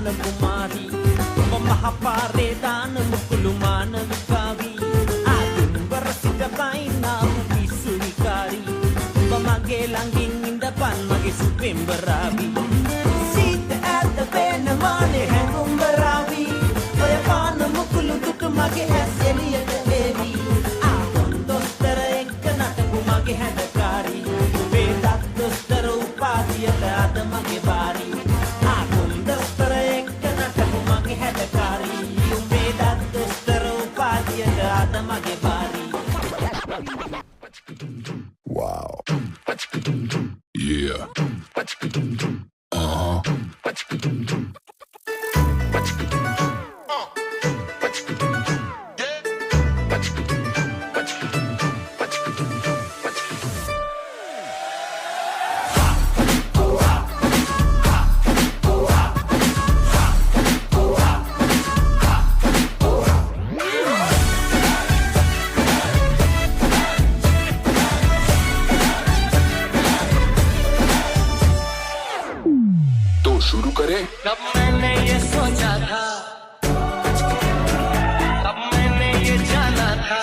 දාන කුමාරී ඔබ මහපාරේ දාන මුකුළු මානවිකාවී ආදුම්බර සිටපයි නාම පිස්සු විකාරී ඔබ මගේ ළඟින් ඉඳපන් මගේ සුපෙම්බරාවී සීත ඇත වෙන මානේ හැඟුම්බරාවී ඔය පාන මුකුළු දුටු මගේ ඇස් එළියට එවී ආගොන් දොස්තර එක්ක නටපු මගේ හැඩකාරී වේදත් දොස්තර උපාධියට අද මගේ බාරී ආගොන් දොස්තර එක්ක නටපු මගේ හැඩකාරී වේදත් දොස්තර උපාධියට අද මගේ බාරී Wow. Yeah. Uh-huh. तो शुरू करें। कब मैंने ये सोचा था कब मैंने ये जाना था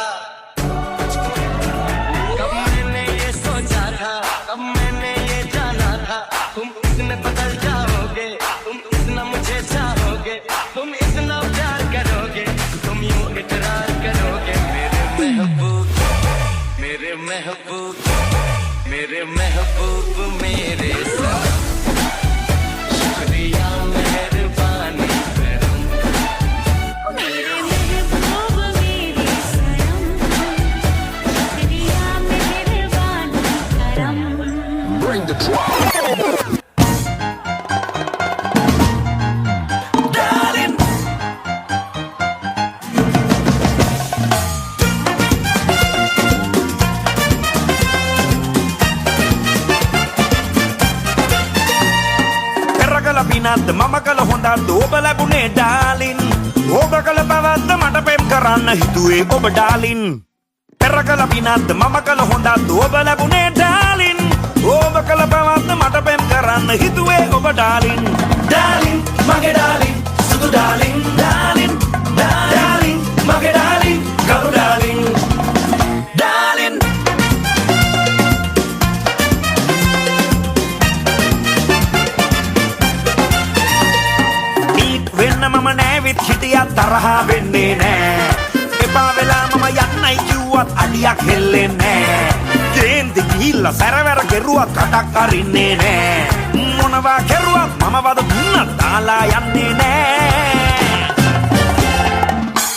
कब मैंने ये सोचा था कब मैंने ये जाना था तुम इतने बदल जाओगे तुम इतना मुझे चाहोगे तुम इतना प्यार करोगे तुम यूं इकरार करोगे मेरे महबूब मेरे महबूब मेरे सनम शुक्रिया मेहरबानी करम मेरे महबूब मेरे सनम शुक्रिया मेहरबानी करम Bring the drop. Darling කරගල පිනත් මම කල හොඳත් ඔබ ලැබුණේ ඩාලින් ඔබ කල පැවැත්ත මට පෙම් කරන්න හිතුවේ ඔබ ඩාලින් කරගල පිනත් මම කල හොඳත් ඔබ ලැබුණේ ඩාලින් ඔබ කල පැවැත්ත මට පෙම් කරන්න හිතුවේ ඔබ ඩාලින් ඩාලින් මගේ ඩාලින් සුදු ඩාලින් ඩාලින් ඩාලින් මගේ ඩාලින් කළු ඩාලින් ඩාලින් වෙන්න මම නෑවිත් හිටියත් තරහා වෙන්නේ නෑ එපා වෙලා මම යන්නයි කිව්වත් අඩියක් හෙල්ලෙන්නේ නෑ කේන්ති ගිහිල්ලා සැරවැර කෙරුවත් කටක් අරින්නේ නෑ මොනවා කෙරුවත් මම වද දුන්නත් දාලා යන්නේ නෑ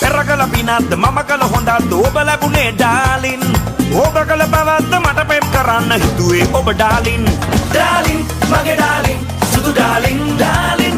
පෙරකල පිනත් මම කල හොඳත් ඔබ ලැබුණේ ඩාලින් ඔබ කල පැවැත්ත මට පෙම් කරන්න හිතුවේ ඔබ ඩාලින් ඩාලින් මගේ ඩාලින් සුදු ඩාලින් ඩාලින්